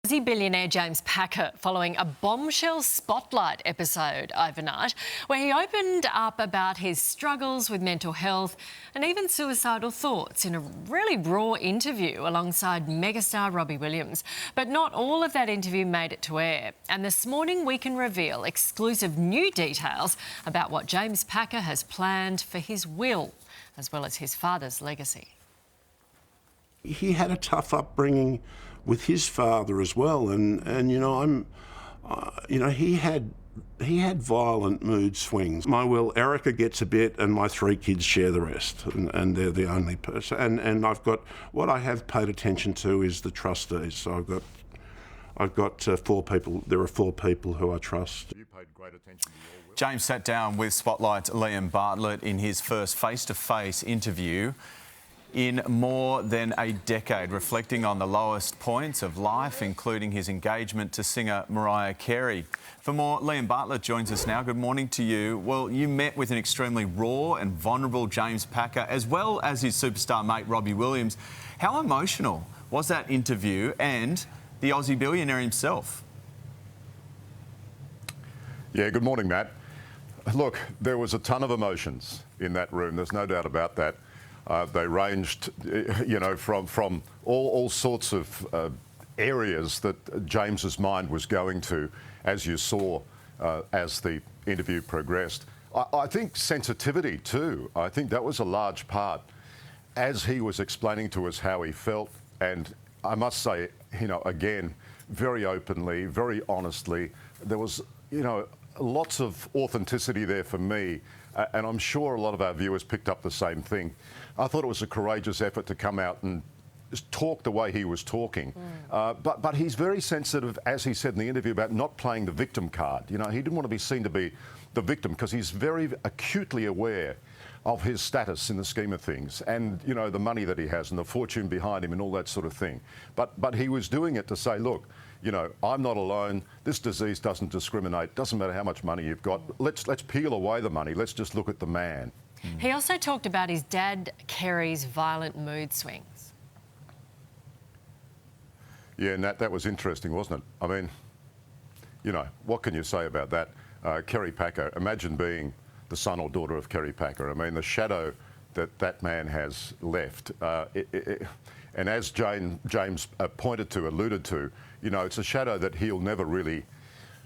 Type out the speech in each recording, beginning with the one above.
Aussie billionaire James Packer following a Bombshell spotlight episode overnight where he opened up about his struggles with mental health and even suicidal thoughts in a really raw interview alongside megastar Robbie Williams. But not all of that interview made it to air. And this morning we can reveal exclusive new details about what James Packer has planned for his will, as well as his father's legacy. He had a tough upbringing with his father as well, and you know, he had violent mood swings. My will, Erica gets a bit, and my three kids share the rest, and they're the only person. And I've got, what I have paid attention to is the trustees. So I've got 4 people. There are 4 people who I trust. You paid great attention to your will. James sat down with Spotlight's Liam Bartlett in his first face-to-face interview in more than a decade, reflecting on the lowest points of life, including his engagement to singer Mariah Carey. For more, Liam Bartlett joins us now. Good morning to you. Well, you met with an extremely raw and vulnerable James Packer, as well as his superstar mate Robbie Williams. How emotional was that interview and the Aussie billionaire himself? Yeah, good morning, Matt. Look, there was a ton of emotions in that room. There's no doubt about that. They ranged, you know, from all sorts of areas that James's mind was going to, as you saw as the interview progressed. I think sensitivity too. I think that was a large part as he was explaining to us how he felt. And I must say, you know, again, very openly, very honestly, there was, you know, lots of authenticity there for me. And I'm sure a lot of our viewers picked up the same thing. I thought it was a courageous effort to come out and just talk the way he was talking. But he's very sensitive, as he said in the interview, about not playing the victim card. You know, he didn't want to be seen to be the victim because he's very acutely aware of his status in the scheme of things and, you know, the money that he has and the fortune behind him and all that sort of thing. But he was doing it to say, look, you know, I'm not alone. This disease doesn't discriminate. Doesn't matter how much money you've got. Let's peel away the money. Let's just look at the man. He also talked about his dad, Kerry's violent mood swings. Yeah, and that was interesting, wasn't it? I mean, you know, what can you say about that? Kerry Packer, imagine being the son or daughter of Kerry Packer. I mean, the shadow that man has left. And as James alluded to, you know, it's a shadow that he'll never really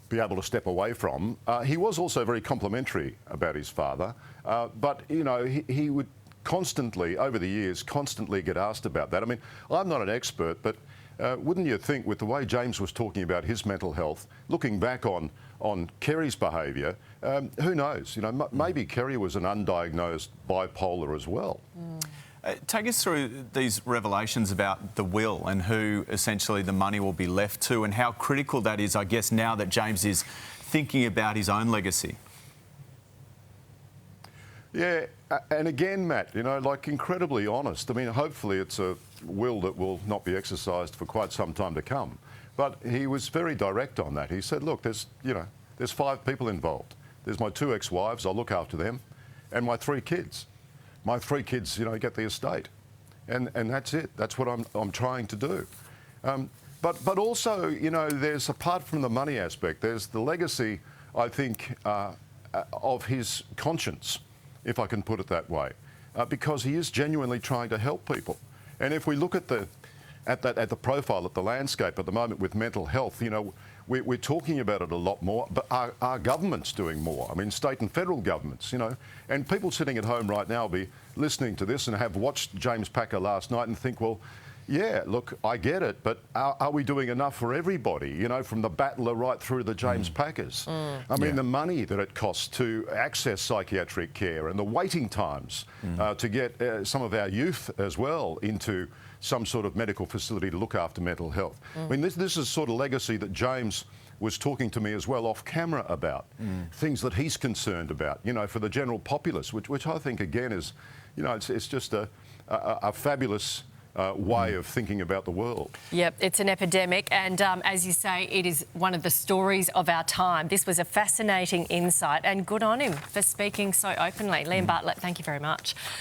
be able to step away from. He was also very complimentary about his father, but, you know, he would constantly, over the years, constantly get asked about that. I mean, I'm not an expert, but wouldn't you think with the way James was talking about his mental health, looking back on Kerry's behaviour, who knows? You know, maybe Kerry was an undiagnosed bipolar as well. Take us through these revelations about the will and who essentially the money will be left to and how critical that is, I guess, now that James is thinking about his own legacy. Yeah, and again, Matt, you know, like incredibly honest. I mean, hopefully it's a will that will not be exercised for quite some time to come. But he was very direct on that. He said, look, there's 5 people involved. There's my 2 ex-wives, I'll look after them, and my 3 kids. My 3 kids, you know, get the estate. And that's it. That's what I'm trying to do. But also, you know, there's, apart from the money aspect, there's the legacy, I think, of his conscience, if I can put it that way, because he is genuinely trying to help people. And if we look at the profile, at the landscape at the moment with mental health, you know, we're talking about it a lot more, but our government's doing more. I mean, state and federal governments, you know, and people sitting at home right now will be listening to this and have watched James Packer last night and think, well, yeah, look, I get it, but are we doing enough for everybody, you know, from the battler right through the James Packers? I mean, the money that it costs to access psychiatric care and the waiting times to get some of our youth as well into some sort of medical facility to look after mental health. I mean, this is sort of legacy that James was talking to me as well off camera about, things that he's concerned about, you know, for the general populace, which I think, again, is, you know, it's just a fabulous way of thinking about the world. Yep, it's an epidemic, and as you say, it is one of the stories of our time. This was a fascinating insight, and good on him for speaking so openly. Liam Bartlett, thank you very much.